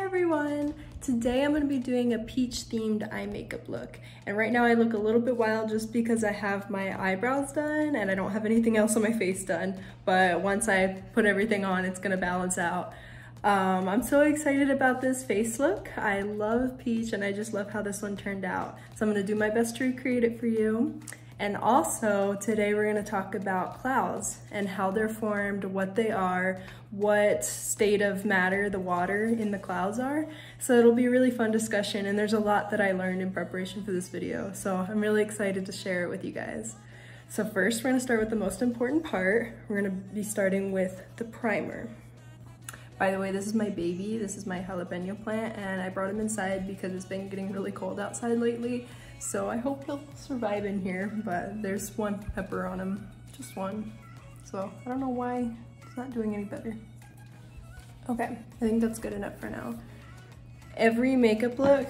everyone! Today I'm going to be doing a peach themed eye makeup look. And right now I look a little bit wild just because I have my eyebrows done and I don't have anything else on my face done. But once I put everything on, it's going to balance out. I'm so excited about this face look. I love peach and I just love how this one turned out. So I'm going to do my best to recreate it for you. And also today we're going to talk about clouds and how they're formed, what they are, what state of matter the water in the clouds are. So it'll be a really fun discussion, and there's a lot that I learned in preparation for this video. So I'm really excited to share it with you guys. So first we're going to start with the most important part. We're going to be starting with the primer. By the way, this is my baby. This is my jalapeno plant, and I brought him inside because it's been getting really cold outside lately. So I hope he'll survive in here, but there's one pepper on him, just one. So I don't know why it's not doing any better. Okay, I think that's good enough for now. Every makeup look,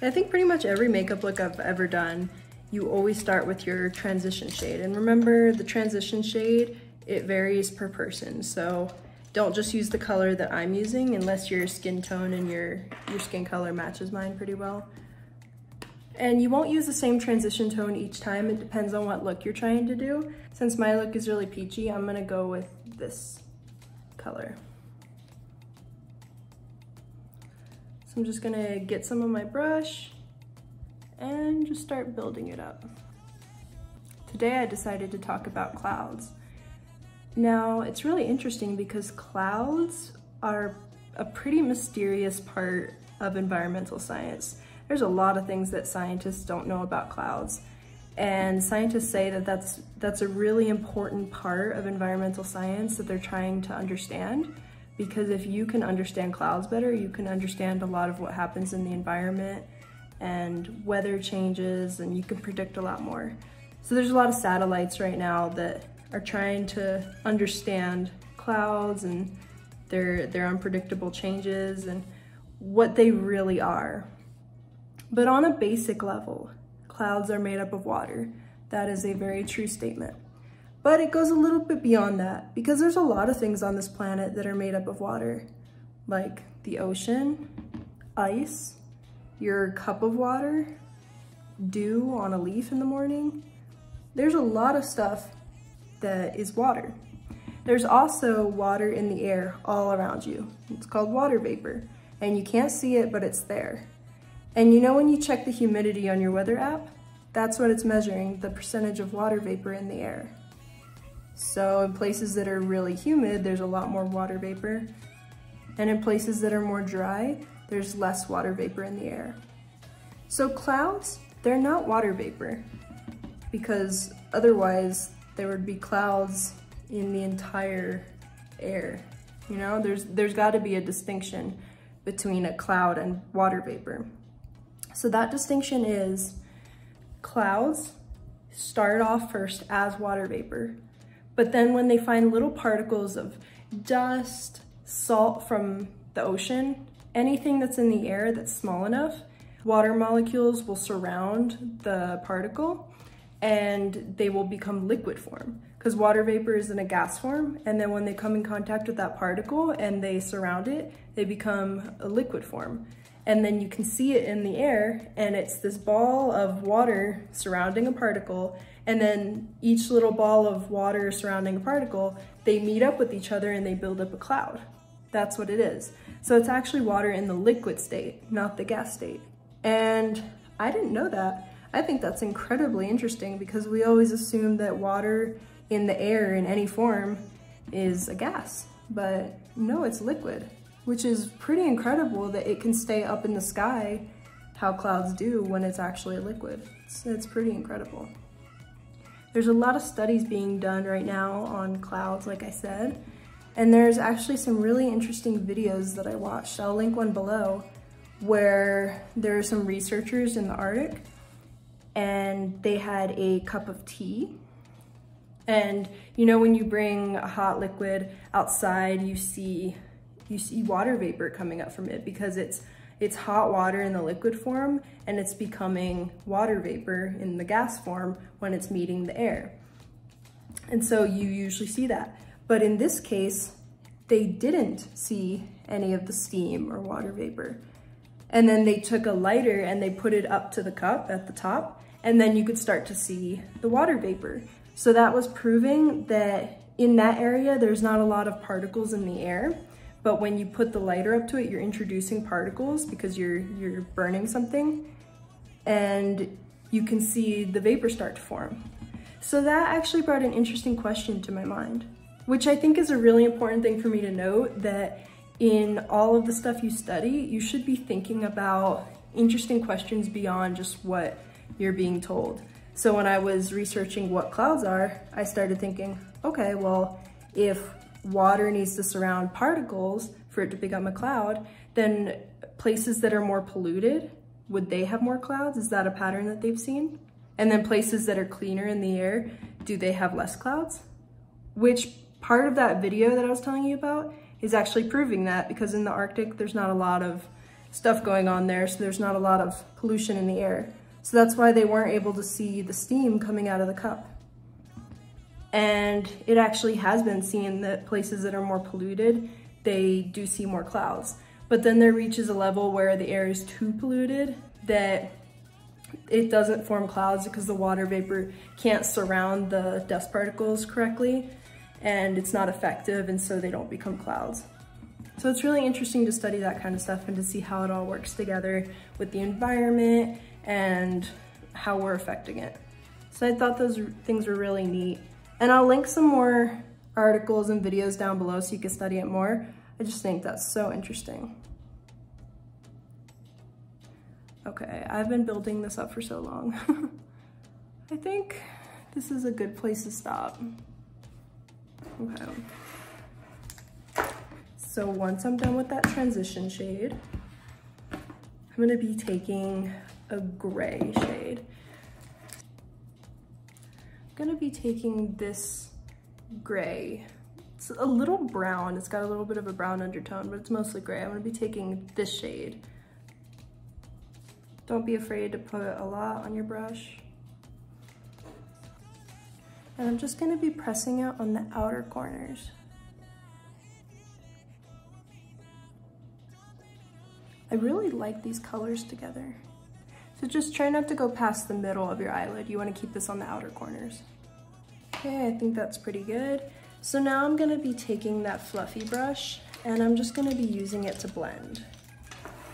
I think pretty much every makeup look I've ever done, you always start with your transition shade. And remember, the transition shade, it varies per person. So don't just use the color that I'm using unless your skin tone and your skin color matches mine pretty well. And you won't use the same transition tone each time. It depends on what look you're trying to do. Since my look is really peachy, I'm gonna go with this color. So I'm just gonna get some of my brush and just start building it up. Today I decided to talk about clouds. Now, it's really interesting because clouds are a pretty mysterious part of environmental science. There's a lot of things that scientists don't know about clouds. And scientists say that that's a really important part of environmental science that they're trying to understand. Because if you can understand clouds better, you can understand a lot of what happens in the environment and weather changes, and you can predict a lot more. So there's a lot of satellites right now that are trying to understand clouds and their unpredictable changes and what they really are. But on a basic level, clouds are made up of water. That is a very true statement. But it goes a little bit beyond that because there's a lot of things on this planet that are made up of water, like the ocean, ice, your cup of water, dew on a leaf in the morning. There's a lot of stuff that is water. There's also water in the air all around you. It's called water vapor, and you can't see it, but it's there. And you know when you check the humidity on your weather app, that's what it's measuring, the percentage of water vapor in the air. So in places that are really humid, there's a lot more water vapor. And in places that are more dry, there's less water vapor in the air. So clouds, they're not water vapor, because otherwise there would be clouds in the entire air. You know, there's gotta be a distinction between a cloud and water vapor. So that distinction is clouds start off first as water vapor, but then when they find little particles of dust, salt from the ocean, anything that's in the air that's small enough, water molecules will surround the particle and they will become liquid form. Because water vapor is in a gas form, and then when they come in contact with that particle and they surround it, they become a liquid form. And then you can see it in the air, and it's this ball of water surrounding a particle, and then each little ball of water surrounding a particle, they meet up with each other and they build up a cloud. That's what it is. So it's actually water in the liquid state, not the gas state. And I didn't know that. I think that's incredibly interesting because we always assume that water in the air in any form is a gas, but no, it's liquid, which is pretty incredible that it can stay up in the sky how clouds do when it's actually a liquid. It's pretty incredible. There's a lot of studies being done right now on clouds, like I said, and there's actually some really interesting videos that I watched. I'll link one below where there are some researchers in the Arctic and they had a cup of tea. And you know, when you bring a hot liquid outside, you see water vapor coming up from it because it's hot water in the liquid form and it's becoming water vapor in the gas form when it's meeting the air. And so you usually see that. But in this case, they didn't see any of the steam or water vapor. And then they took a lighter and they put it up to the cup at the top, and then you could start to see the water vapor. So that was proving that in that area, there's not a lot of particles in the air, but when you put the lighter up to it, you're introducing particles because you're burning something, and you can see the vapor start to form. So that actually brought an interesting question to my mind, which I think is a really important thing for me to note, that in all of the stuff you study, you should be thinking about interesting questions beyond just what you're being told. So when I was researching what clouds are, I started thinking, okay, well, if water needs to surround particles for it to become a cloud, then places that are more polluted, would they have more clouds? Is that a pattern that they've seen? And then places that are cleaner in the air, do they have less clouds? Which part of that video that I was telling you about is actually proving that, because in the Arctic, there's not a lot of stuff going on there, so there's not a lot of pollution in the air. So that's why they weren't able to see the steam coming out of the cup. And it actually has been seen that places that are more polluted, they do see more clouds. But then there reaches a level where the air is too polluted that it doesn't form clouds because the water vapor can't surround the dust particles correctly, and it's not effective, and so they don't become clouds. So it's really interesting to study that kind of stuff and to see how it all works together with the environment and how we're affecting it. So I thought those things were really neat. And I'll link some more articles and videos down below so you can study it more. I just think that's so interesting. Okay, I've been building this up for so long. I think this is a good place to stop. Okay. So once I'm done with that transition shade, I'm gonna be taking a gray shade. I'm gonna be taking this gray. It's a little brown. It's got a little bit of a brown undertone, but it's mostly gray. I'm gonna be taking this shade. Don't be afraid to put a lot on your brush. And I'm just gonna be pressing out on the outer corners. I really like these colors together. So just try not to go past the middle of your eyelid. You wanna keep this on the outer corners. Okay, I think that's pretty good. So now I'm gonna be taking that fluffy brush and I'm just gonna be using it to blend.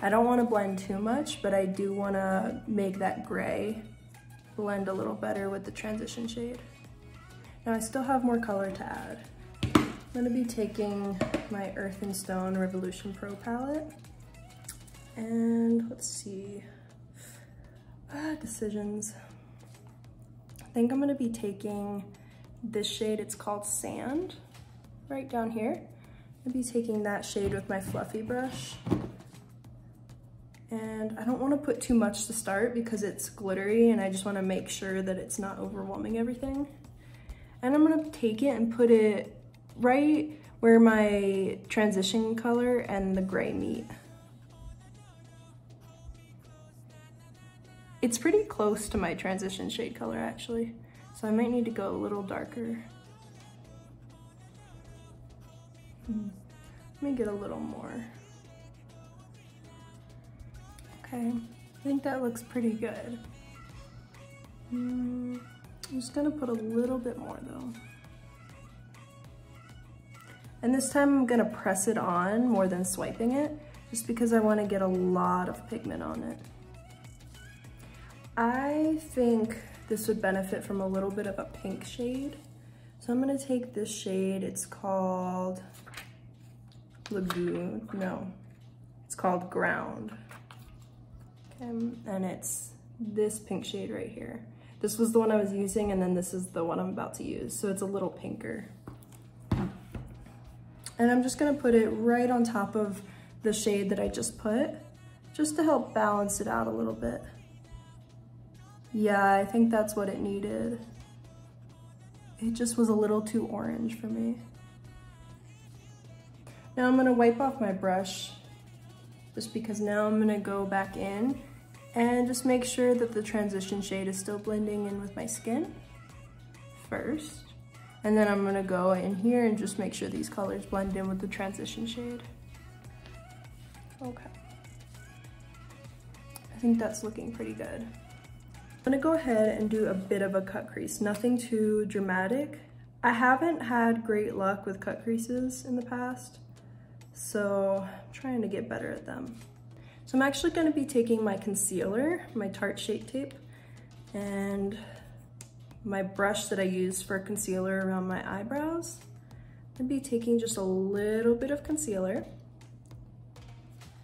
I don't wanna blend too much, but I do wanna make that gray blend a little better with the transition shade. Now I still have more color to add. I'm gonna be taking my Earth and Stone Revolution Pro palette. And let's see, decisions. I think I'm gonna be taking this shade, it's called Sand, right down here. I'll be taking that shade with my fluffy brush. And I don't wanna put too much to start because it's glittery and I just wanna make sure that it's not overwhelming everything. And I'm gonna take it and put it right where my transition color and the gray meet. It's pretty close to my transition shade color actually, so I might need to go a little darker. Let me get a little more. Okay, I think that looks pretty good. I'm just gonna put a little bit more though. And this time I'm gonna press it on more than swiping it, just because I wanna get a lot of pigment on it. I think this would benefit from a little bit of a pink shade. So I'm gonna take this shade, it's called Lagoon, no, it's called Ground. Okay, and it's this pink shade right here. This was the one I was using and then this is the one I'm about to use. So it's a little pinker. And I'm just gonna put it right on top of the shade that I just put, just to help balance it out a little bit. Yeah, I think that's what it needed. It just was a little too orange for me. Now I'm gonna wipe off my brush, just because now I'm gonna go back in and just make sure that the transition shade is still blending in with my skin first. And then I'm gonna go in here and just make sure these colors blend in with the transition shade. Okay. I think that's looking pretty good. I'm gonna go ahead and do a bit of a cut crease, nothing too dramatic. I haven't had great luck with cut creases in the past, so I'm trying to get better at them. So I'm actually gonna be taking my concealer, my Tarte Shape Tape, and my brush that I use for concealer around my eyebrows. I'm gonna be taking just a little bit of concealer.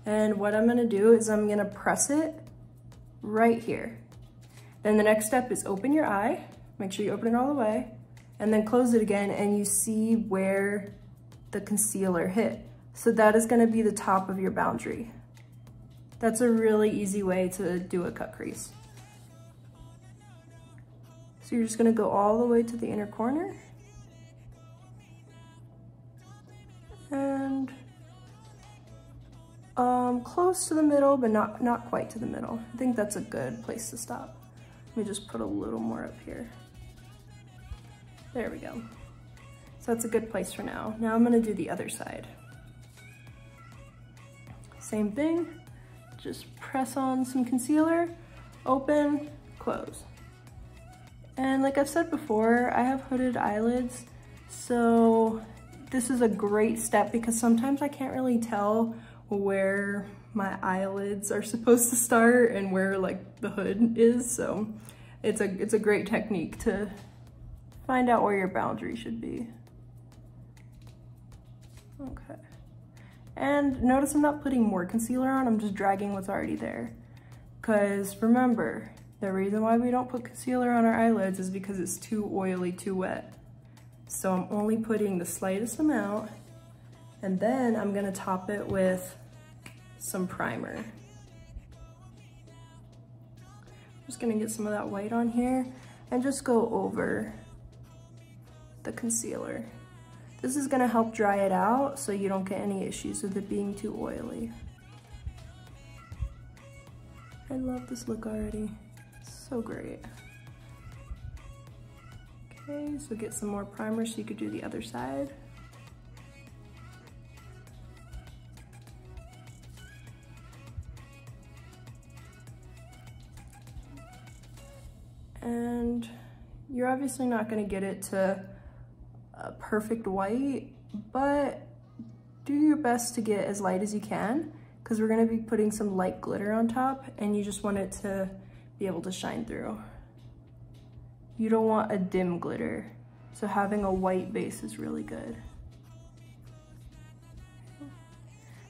And what I'm gonna do is I'm gonna press it right here. Then the next step is open your eye, make sure you open it all the way, and then close it again and you see where the concealer hit. So that is gonna be the top of your boundary. That's a really easy way to do a cut crease. So you're just gonna go all the way to the inner corner. And close to the middle, but not quite to the middle. I think that's a good place to stop. Let me just put a little more up here. There we go. So that's a good place for now. Now I'm gonna do the other side. Same thing, just press on some concealer, open, close. And like I've said before, I have hooded eyelids, so this is a great step because sometimes I can't really tell where my eyelids are supposed to start and where like the hood is, so it's a great technique to find out where your boundary should be. Okay. And notice I'm not putting more concealer on, I'm just dragging what's already there. Because remember, the reason why we don't put concealer on our eyelids is because it's too oily, too wet. So I'm only putting the slightest amount, and then I'm gonna top it with some primer. Just gonna get some of that white on here and just go over the concealer. This is gonna help dry it out so you don't get any issues with it being too oily. I love this look already. So great. Okay, so get some more primer so you could do the other side. And you're obviously not gonna get it to a perfect white, but do your best to get as light as you can because we're gonna be putting some light glitter on top and you just want it to be able to shine through. You don't want a dim glitter, so having a white base is really good.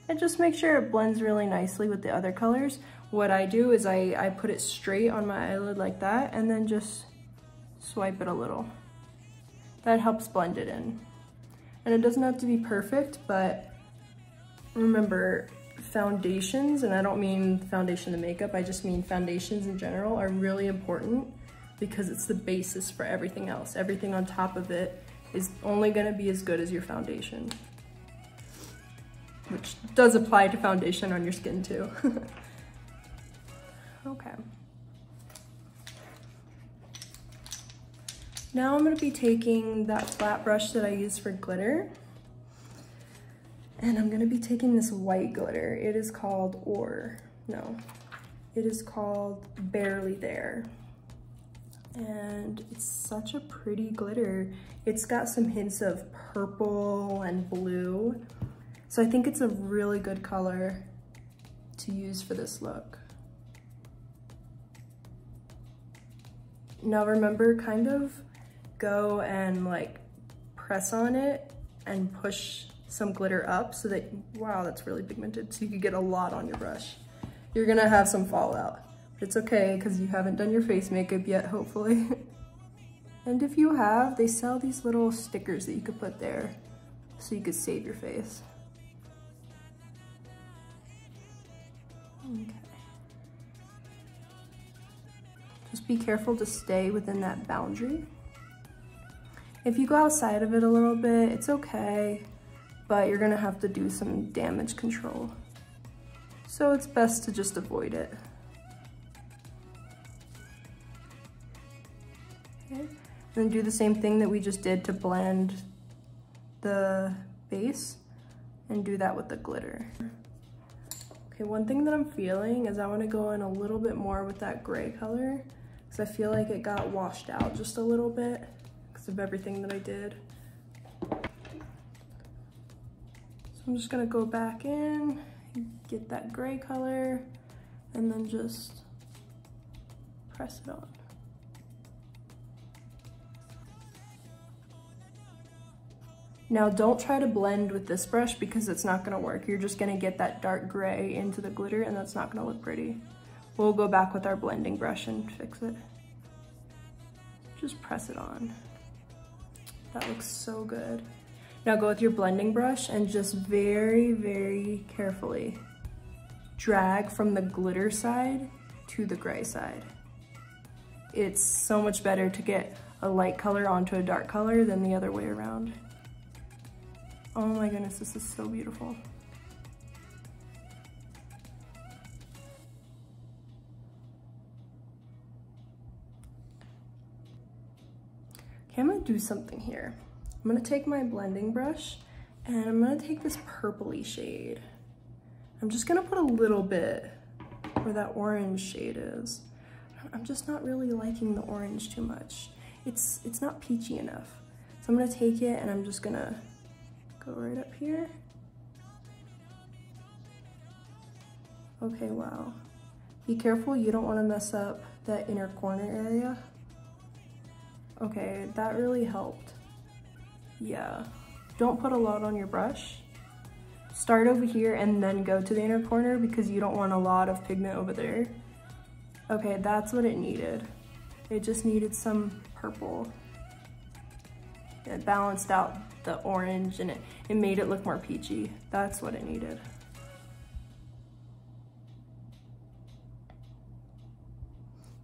And just make sure it blends really nicely with the other colors. What I do is I put it straight on my eyelid like that and then just swipe it a little. That helps blend it in. And it doesn't have to be perfect, but remember, foundations, and I don't mean foundation and makeup, I just mean foundations in general, are really important because it's the basis for everything else. Everything on top of it is only gonna be as good as your foundation. Which does apply to foundation on your skin too. Okay. Now I'm gonna be taking that flat brush that I use for glitter, and I'm gonna be taking this white glitter. It is called, it is called Barely There. And it's such a pretty glitter. It's got some hints of purple and blue. So I think it's a really good color to use for this look. Now remember, kind of go and like press on it and push some glitter up so that, wow, that's really pigmented, so you can get a lot on your brush. You're gonna have some fallout, but it's okay because you haven't done your face makeup yet, hopefully. And if you have, they sell these little stickers that you could put there so you could save your face. Okay. Just be careful to stay within that boundary. If you go outside of it a little bit, it's okay, but you're gonna have to do some damage control. So it's best to just avoid it. Okay. Then do the same thing that we just did to blend the base, and do that with the glitter. Okay, one thing that I'm feeling is I want to go in a little bit more with that gray color because I feel like it got washed out just a little bit because of everything that I did. So I'm just going to go back in, get that gray color, and then just press it on. Now don't try to blend with this brush because it's not gonna work. You're just gonna get that dark gray into the glitter and that's not gonna look pretty. We'll go back with our blending brush and fix it. Just press it on. That looks so good. Now go with your blending brush and just very, very carefully drag from the glitter side to the gray side. It's so much better to get a light color onto a dark color than the other way around. Oh my goodness, this is so beautiful. Okay, I'm gonna do something here. I'm gonna take my blending brush and I'm gonna take this purpley shade. I'm just gonna put a little bit where that orange shade is. I'm just not really liking the orange too much. It's not peachy enough. So I'm gonna take it and I'm just gonna go right up here. Okay, wow. Be careful, you don't want to mess up that inner corner area. Okay, that really helped. Yeah, don't put a lot on your brush. Start over here and then go to the inner corner because you don't want a lot of pigment over there. Okay, that's what it needed. It just needed some purple. It balanced out the orange and it made it look more peachy. That's what it needed.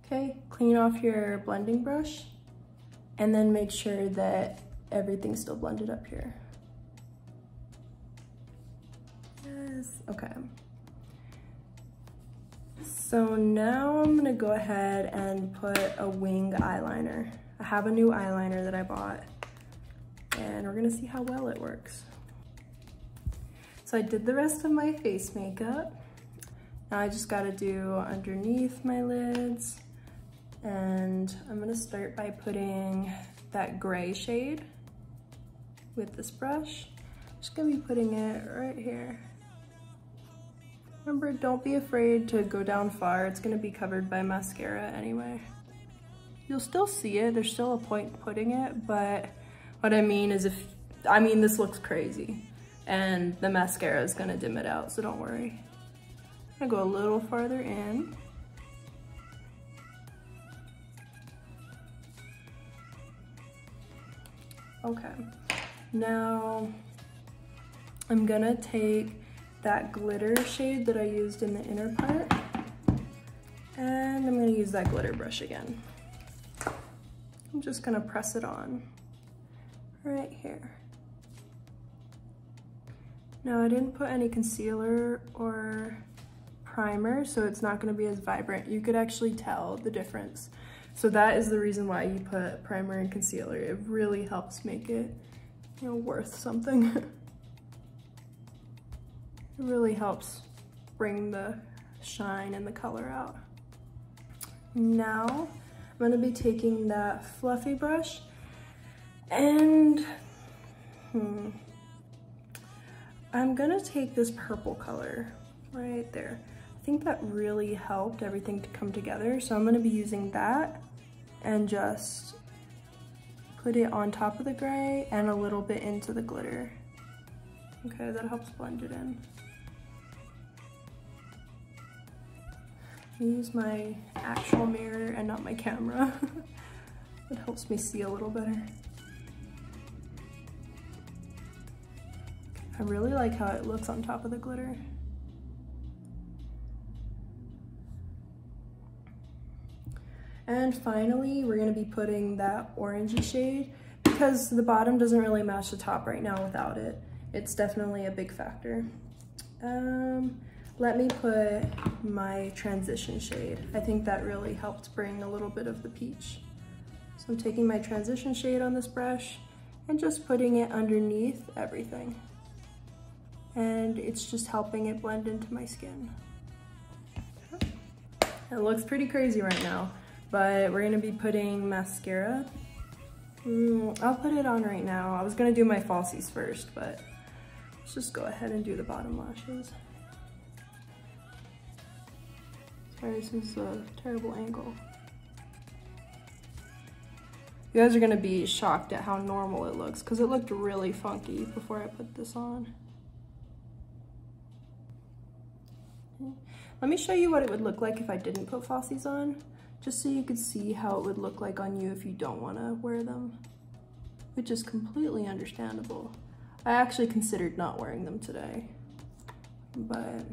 Okay, clean off your blending brush and then make sure that everything's still blended up here. Yes, okay. So now I'm gonna go ahead and put a wing eyeliner. I have a new eyeliner that I bought and we're gonna see how well it works. So I did the rest of my face makeup. Now I just gotta do underneath my lids, and I'm gonna start by putting that gray shade with this brush. Just gonna be putting it right here. Remember, don't be afraid to go down far. It's gonna be covered by mascara anyway. You'll still see it, there's still a point putting it, but what I mean is this looks crazy and the mascara is gonna dim it out, so don't worry. I'm gonna go a little farther in. Okay, now I'm gonna take that glitter shade that I used in the inner part and I'm gonna use that glitter brush again. I'm just gonna press it on right here. Now I didn't put any concealer or primer, so it's not gonna be as vibrant. You could actually tell the difference. So that is the reason why you put primer and concealer. It really helps make it, you know, worth something. It really helps bring the shine and the color out. Now I'm gonna be taking that fluffy brush and I'm gonna take this purple color right there. I think that really helped everything to come together. So I'm gonna be using that and just put it on top of the gray and a little bit into the glitter. Okay, that helps blend it in. I use my actual mirror and not my camera. It helps me see a little better. I really like how it looks on top of the glitter. And finally, we're gonna be putting that orangey shade because the bottom doesn't really match the top right now without it. It's definitely a big factor. Let me put my transition shade. I think that really helped bring a little bit of the peach. So I'm taking my transition shade on this brush and just putting it underneath everything. And it's just helping it blend into my skin. It looks pretty crazy right now, but we're gonna be putting mascara. I'll put it on right now. I was gonna do my falsies first, but let's just go ahead and do the bottom lashes. Sorry, this is a terrible angle. You guys are gonna be shocked at how normal it looks because it looked really funky before I put this on. Let me show you what it would look like if I didn't put falsies on, just so you could see how it would look like on you if you don't want to wear them, which is completely understandable. I actually considered not wearing them today, but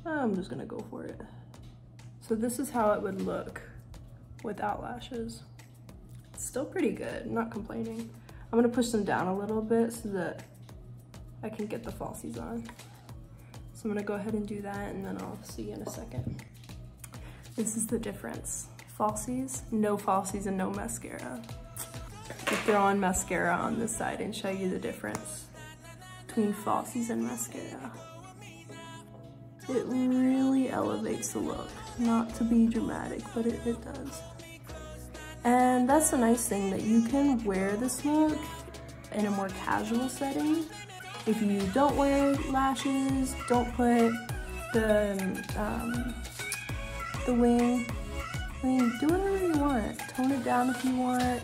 I'm just gonna go for it. So this is how it would look without lashes. It's still pretty good, I'm not complaining. I'm gonna push them down a little bit so that I can get the falsies on. So I'm gonna go ahead and do that and then I'll see you in a second. This is the difference. Falsies, no falsies and no mascara. I'll throw on mascara on this side and show you the difference between falsies and mascara. It really elevates the look. Not to be dramatic, but it does. And that's the nice thing, that you can wear this look in a more casual setting. If you don't wear lashes, don't put the wing. I mean, do whatever you want. Tone it down if you want.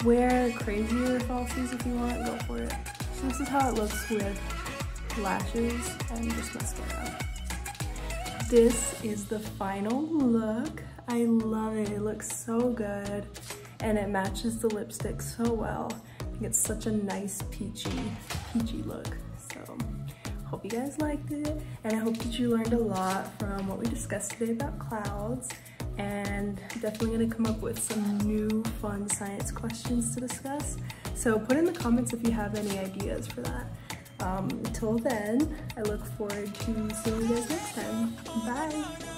Wear crazier falsies if you want, go for it. So this is how it looks with lashes and just mascara. This is the final look. I love it. It looks so good and it matches the lipstick so well. I think it's such a nice peachy look. So hope you guys liked it, and I hope that you learned a lot from what we discussed today about clouds, and definitely gonna come up with some new fun science questions to discuss. So put in the comments if you have any ideas for that. Until then, I look forward to seeing you guys next time. Bye!